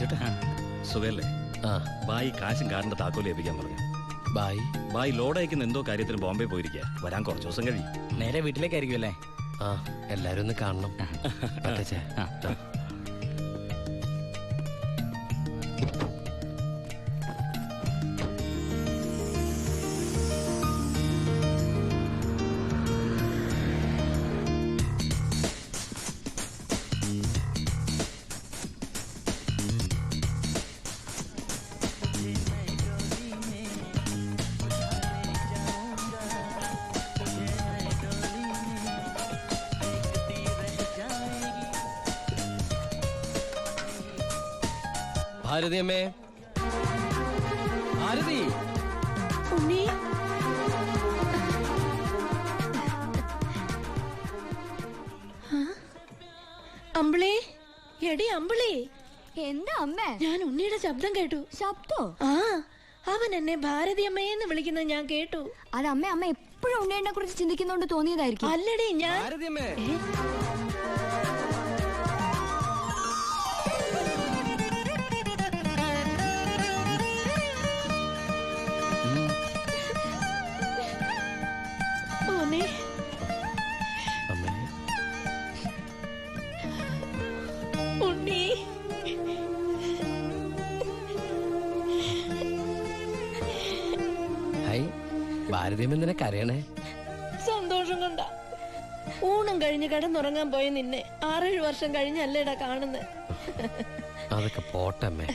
ചേട്ടാ സുഖല്ലേ? ബായി കാശും കാറിന്റെ താക്കോല് ഏൽപ്പിക്കാൻ പറഞ്ഞു. ബായി ലോഡ് അയക്കുന്ന എന്തോ കാര്യത്തിന് ബോംബെ പോയിരിക്കുക. വരാൻ കുറച്ചു ദിവസം കഴിയും. നേരെ വീട്ടിലേക്കായിരിക്കും അല്ലേ? എല്ലാരും ഒന്ന് കാണണം. ഭാരതി അമ്മേ, ഭാരതി. അമ്പിളി, എടി അമ്പിളി. എന്താ അമ്മേ? ഞാൻ ഉണ്ണിയുടെ ശബ്ദം കേട്ടു. ശബ്ദോ? അവൻ എന്നെ ഭാരതി അമ്മയെന്ന് വിളിക്കുന്നത് ഞാൻ കേട്ടു. അത് അമ്മ എപ്പോഴും ഉണ്ണിയെ കുറിച്ച് ചിന്തിക്കുന്നോണ്ട് തോന്നിയതായിരിക്കും. അല്ലടി, ഞാൻ ഭാരതി അമ്മേ. ഉണ്ണി, ഭാരതിയമ്മ എന്തിനാ കരയണേ? സന്തോഷം കൊണ്ട. ഊണം കഴിഞ്ഞ് കിടന്നുറങ്ങാൻ പോയ നിന്നെ 6-7 വർഷം കഴിഞ്ഞല്ലേടാ കാണുന്നത്. അതൊക്കെ പോട്ടമ്മേ.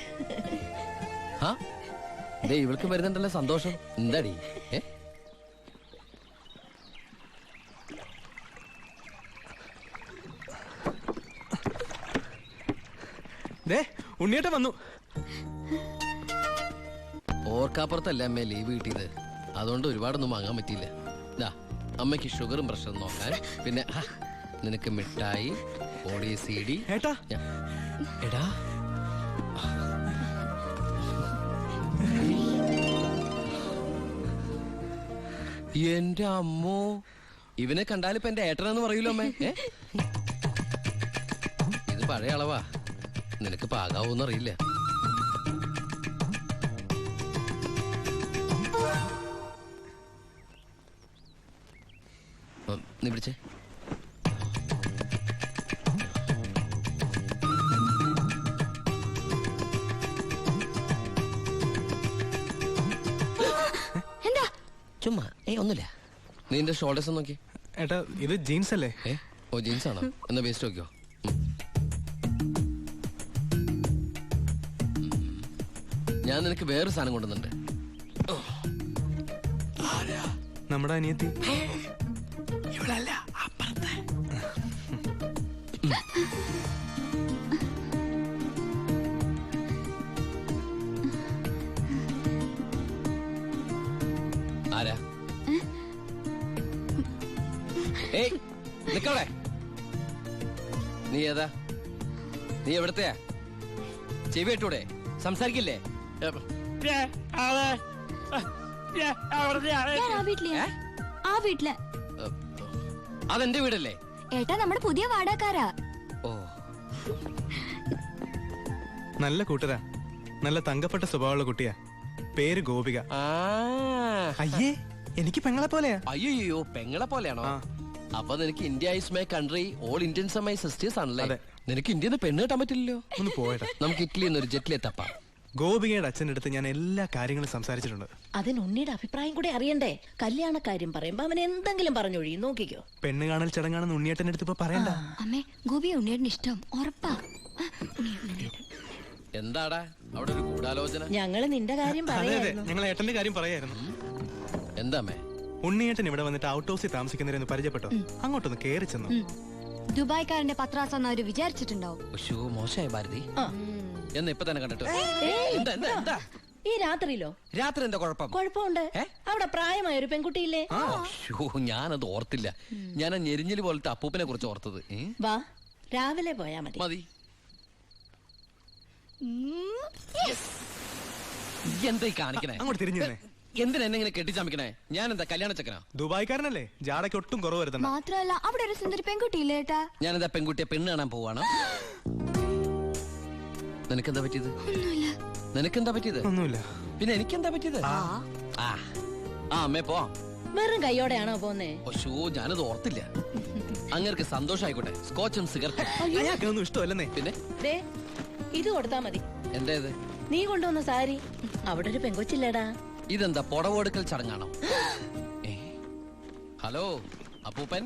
ഇവൾക്ക് വരുന്നുണ്ടല്ലോ സന്തോഷം. എന്താടി? ഉണ്ണിയേട്ടൻ വന്നു. ഓർക്കാപ്പുറത്തല്ലേ അമ്മേ ലീവ് കിട്ടിയത്. അതുകൊണ്ട് ഒരുപാടൊന്നും വാങ്ങാൻ പറ്റിയില്ല. അമ്മയ്ക്ക് ഷുഗറും പ്രഷറും നോക്കാൻ, പിന്നെ നിനക്ക് മിഠായി, ഓടി CD. എടാ എന്റെ അമ്മോ, ഇവനെ കണ്ടാലിപ്പോ എന്റെ ഏട്ടനെന്ന് പറയൂലോ അമ്മേ. ഇത് പഴയ അളവാ, നിനക്ക് പാകാവൂന്നറിയില്ല. നീ പിടിച്ചേ. എന്താ? ചുമ്മാ ഒന്നുമില്ല. നീ എന്റെ ഷോൾഡേഴ്സ് നോക്കി. ഏട്ടാ, ഇത് ജീൻസ് അല്ലേ? ഓ, ജീൻസ് ആണോ? എന്നാ വേസ്റ്റ് നോക്കിയോ. ഞാൻ നിനക്ക് വേറൊരു സാധനം കൊണ്ടുവന്നുണ്ട്. നമ്മുടെ അനിയത്തി. ഇവളല്ല, അപ്പുറത്തെ. ആരാ? ഏയ്, നിക്കവിടെ. നീ ഏതാ? നീ എവിടത്തെയാ? ചെവി ഇട്ടൂടെ? സംസാരിക്കില്ലേ? അതെന്റെ വീടല്ലേ? ഏട്ടാ, നമ്മുടെ പുതിയ വാടകക്കാരാ. ഓ, നല്ല കൂട്ടരാ. നല്ല തങ്കപ്പെട്ട സ്വഭാവമുള്ള കുട്ടിയാ. പേര് ഗോപിക. അയ്യേ, എനിക്ക് പെങ്ങളെ പോലെയാ. അയ്യോ, പെങ്ങളെ പോലെയാണോ? അപ്പൊ നിനക്ക് India is my country, all Indians are my sisters ആണല്ലേ? നിനക്ക് ഇന്ത്യന്ന് പെണ്ണ് കിട്ടാൻ പറ്റില്ലല്ലോ. ഒന്ന് പോയടാ. നമുക്ക് ഇറ്റലിയിൽ നിന്ന് ഒരു ജെറ്റിലെ തപ്പാം. ഗോപികയുടെ അച്ഛൻ്റെ അടുത്ത് ഞാൻ എല്ലാ കാര്യങ്ങളും സംസാരിച്ചിട്ടുണ്ട്. അതിന് ഉണ്ണിയുടെ അഭിപ്രായം കൂടെ അറിയണ്ടേ? കല്യാണക്കാര്യം പറയുമ്പോ അവൻ എന്തെങ്കിലും പറഞ്ഞൊഴിയും. നോക്കിക്കോ. പെണ്ണ് കാണൽ ചടങ്ങാണെന്ന് ഉണ്ണിയേട്ടൻ്റെ അടുത്ത് ഇപ്പൊ പറയണ്ട. അമ്മേ, ഗോപി ഉണ്ണിയേട്ടന് ഇഷ്ടം ഉറപ്പാ. എന്താടാ അവിടെ ഒരു ഗൂഢാലോചന? ഞങ്ങള് നിന്റെ കാര്യം പറയായിരുന്നു. ഞങ്ങൾ ഏട്ടന്റെ കാര്യം പറയായിരുന്നു. എന്താമേ? ഉണ്ണിയേട്ടൻ ഇവിടെ വന്നിട്ട് ഔട്ട് ഹൗസിൽ താമസിക്കുന്നവരെന്ന് പരിചയപ്പെട്ടോ? അങ്ങോട്ടൊന്ന് കേറി ചെന്നു. ദുബായ്ക്കാരന്റെ പത്രാസെന്ന് അവര് വിചാരിച്ചിട്ടുണ്ടാവും. മോശമായി ഭാരതി. എന്ന് ഇപ്പൊ തന്നെ കണ്ടിട്ട്. ഈ രാത്രിയിലോ? രാത്രി എന്താ കുഴപ്പം? കുഴപ്പമുണ്ട്. അവിടെ പ്രായമായ ഒരു പെൺകുട്ടിയില്ലേ? ഞാനത് ഓർത്തില്ല. ഞാൻ ആ ഞെരിഞ്ഞില് പോലത്തെ അപ്പൂപ്പനെ കുറിച്ച് ഓർത്തത്. വാ, രാവിലെ പോയാ മതി. മതി. എന്തായി കാണിക്കണേ? അങ്ങോട്ട് തിരിഞ്ഞു തന്നെ. എന്തിനാ എന്നെ ഇങ്ങനെ കെട്ടിച്ചമിക്കണേ? ഞാൻ എന്താ കല്യാണ ചെക്കനാ? ദുബായ്ക്കാരനല്ലേ, ജാടയ്ക്ക് ഒട്ടും കുറവ് വരുത്തണം. മാത്രമല്ല അവിടെ ഒരു സുന്ദരി പെൺകുട്ടിയില്ലേ ഏട്ടാ? ഞാനെന്താ പെൺകുട്ടിയെ പെണ്ണ് കാണാൻ പോവാണ്? നിനക്കെന്താ പറ്റിയത്? നിനക്കെന്താ പറ്റിയത്? ഒന്നുമില്ല. പിന്നെ എനിക്കെന്താ പറ്റിയത്? ആ അമ്മേ പോ. വെറും കൈയോടെയാണോ പോന്നേ? ഷോ ഞാനത് ഓർത്തില്ല. അങ്ങർക്ക് സന്തോഷായിക്കോട്ടെ. സ്കോച്ചും സിഗരറ്റും. അയാൾക്കൊന്നും ഇഷ്ടമല്ലെന്നേ. പിന്നെ ദേ ഇത് കൊടുത്താ മതി. എന്താ ഇത്? നീ കൊണ്ടുവന്ന സാരി. അവിടെ ഒരു പെങ്കൊച്ചില്ലേടാ. ഇതെന്താ പുടവെടുക്കൽ ചടങ്ങാണോ? ഹലോ അപ്പൂപ്പൻ.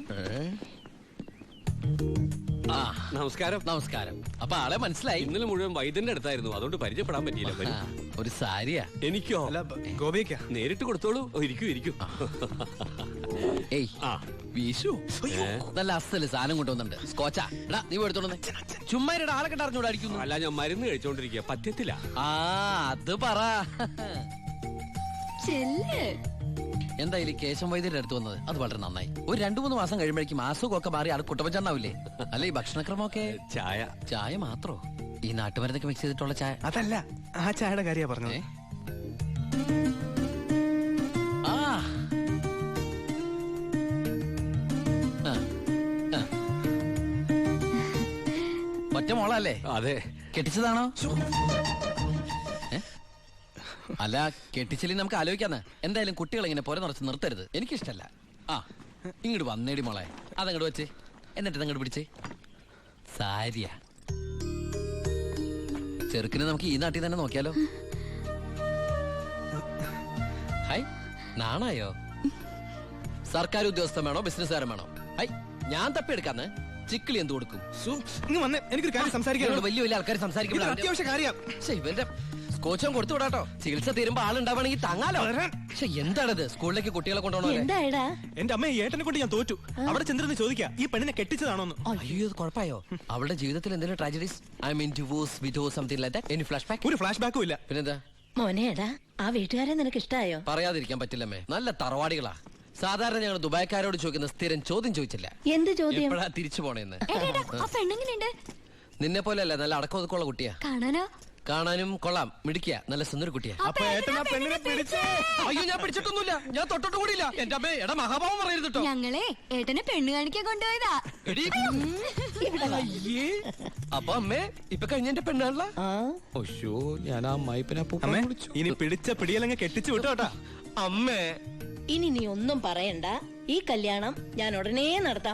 ആ നമസ്കാരം. നമസ്കാരം. അപ്പൊ ആളെ മനസ്സിലായി. ഇന്നലെ മുഴുവൻ വൈദ്യന്റെ അടുത്തായിരുന്നു, അതുകൊണ്ട് പരിചയപ്പെടാൻ പറ്റിയില്ല. വരൂ. ഒരു സാരിയാ. എനിക്കോ? അല്ല ഗോപിക്കാ. നേരിട്ട് കൊടുത്തോളൂ. ഇരിക്കൂ ഇരിക്കൂ. ഏയ് ആ വീശു. നല്ല അസല് സാധനം കൊണ്ടുവന്നുണ്ട്. സ്കോച്ചാ. എടാ നീ എടുത്തോണ്ട് ചുമ്മാ ആളെ കെട്ട് അറിഞ്ഞൂടെ അടിക്കുന്നു. അല്ല, ഞാൻ മരുന്ന് കഴിച്ചോണ്ടിരിക്കുക, പറ്റത്തില്ല. ആ അത് പറ. എന്തായാലും കേശം വൈദ്യരുടെ അടുത്ത് വന്നത് അത് വളരെ നന്നായി. ഒരു 2-3 മാസം കഴിയുമ്പോഴേക്കും അസുഖമൊക്കെ മാറി ആൾ കുട്ടപ്പച്ചാണ്ടാവില്ലേ? അല്ല ഈ ഭക്ഷണക്രമമൊക്കെ. ചായ. ചായ മാത്രോ? ഈ നാട്ടുമരുന്നൊക്കെ മിക്സ് ചെയ്തിട്ടുള്ള ചായ? അതല്ല, ആ ചായയുടെ കാര്യ പറഞ്ഞത്. ആ ഒറ്റ മോളല്ലേ? അതെ. കെട്ടിച്ചതാണോ? അല്ല കെട്ടിച്ചില്ലേ നമുക്ക് ആലോചിക്കാന്ന്. എന്തായാലും കുട്ടികൾ ഇങ്ങനെ പുര നിറച്ച് നിർത്തരുത്, എനിക്കിഷ്ടല്ല. ആ ഇങ്ങോട്ട് വന്നേടി മോളെ. അതങ്ങോട്ട് വെച്ച് എന്നിട്ട് അങ്ങോട്ട് പിടിച്ചേ. സാരിയാ. ചെറുക്കിനെ നമുക്ക് ഈ നാട്ടിൽ തന്നെ നോക്കിയാലോ? ഹായ് നാണായോ? സർക്കാർ ഉദ്യോഗസ്ഥൻ വേണോ ബിസിനസ്സുകാരൻ വേണോ? ഹൈ ഞാൻ തപ്പിയെടുക്കാന്ന്. ചിക്കിളി എന്ത് കൊടുക്കും? വന്നേ, എനിക്കൊരു കാര്യം സംസാരിക്കാനുണ്ട്. വലിയ വലിയ ആൾക്കാർ സംസാരിക്കുമ്പോൾ അത്യാവശ്യ കാര്യം. ഇവന്റെ സ്കോച്ചും കൊടുത്തു വിടാട്ടോ. ചികിത്സ തീരുമ്പോ ആളുണ്ടാവണമെങ്കിൽ തങ്ങാലോ. പക്ഷെ എന്താണത്? സ്കൂളിലേക്ക് കുട്ടികളെ കൊണ്ടുപോകണോ? എന്തായടാ? എന്റെ അമ്മ ഏട്ടനെ കൊണ്ട് ഞാൻ തോറ്റു. അവിടെ ചെന്നിരുന്ന് ചോദിക്കാ ഈ പെണ്ണിനെ കെട്ടിച്ചതാണോന്ന്. അയ്യോ ഇത് കുഴപ്പമായോ? അവളുടെ ജീവിതത്തിൽ എന്തെങ്കിലും tragedies? I mean divorce, widow, something like that? Any flash back? ഒരു ഫ്ലാഷ് ബാക്കും ഇല്ല. പിന്നെന്താ? മോനെടാ, ആ വീട്ടുകാരെ നിനക്ക് ഇഷ്ടായോ? പറയാതിരിക്കാൻ പറ്റില്ലമ്മേ. നല്ല തറവാടികളാ. സാധാരണ ഞങ്ങൾ ദുബായ്ക്കാരോട് ചോദിക്കുന്ന സ്ഥിരം ചോദ്യം ചോദിച്ചില്ല. എന്ത് ചോദ്യം? എപ്പോഴാ തിരിച്ചു പോണേന്ന്. ആ പെണ്ണെങ്ങനെയുണ്ട്? നിന്നെ പോലെയല്ല, നല്ല അടക്കമൊതുക്കമുള്ള കുട്ടിയാ. കാണാനോ? കാണാനും കൊള്ളാം, മിടിക്കുക, നല്ല സുന്ദര കുട്ടിയാ. അപ്പൊ ഏട്ടൻ ആ പെണ്ണിനെ പിടിച്ചേ. അയ്യോ ഞാൻ പിടിച്ചിട്ടൊന്നുമില്ല, ഞാൻ തൊട്ടിട്ട് കൂടിയില്ല. എന്റെ അമ്മേ എടാ മഹാഭാവം പറയരുത് കേട്ടോ. ഞങ്ങളെ ഏട്ടനെ പെണ്ണ് കാണിക്കാൻ കൊണ്ടുപോയതാ. എടീ. അയ്യേ. അപ്പൊ അമ്മേ ഇപ്പൊ കഴിഞ്ഞ എന്റെ പെണ്ണാണല്ല. ഞാൻ ആ അമ്മായിപ്പനെ അമ്മേ ഇനി പിടിച്ച പിടിയലങ്ങ് കെട്ടിച്ചു വിട്ടോ കേട്ടാ. അമ്മേ ഇനി നീ ഒന്നും പറയണ്ട. ഈ കല്യാണം ഞാൻ ഉടനെ നടത്താം.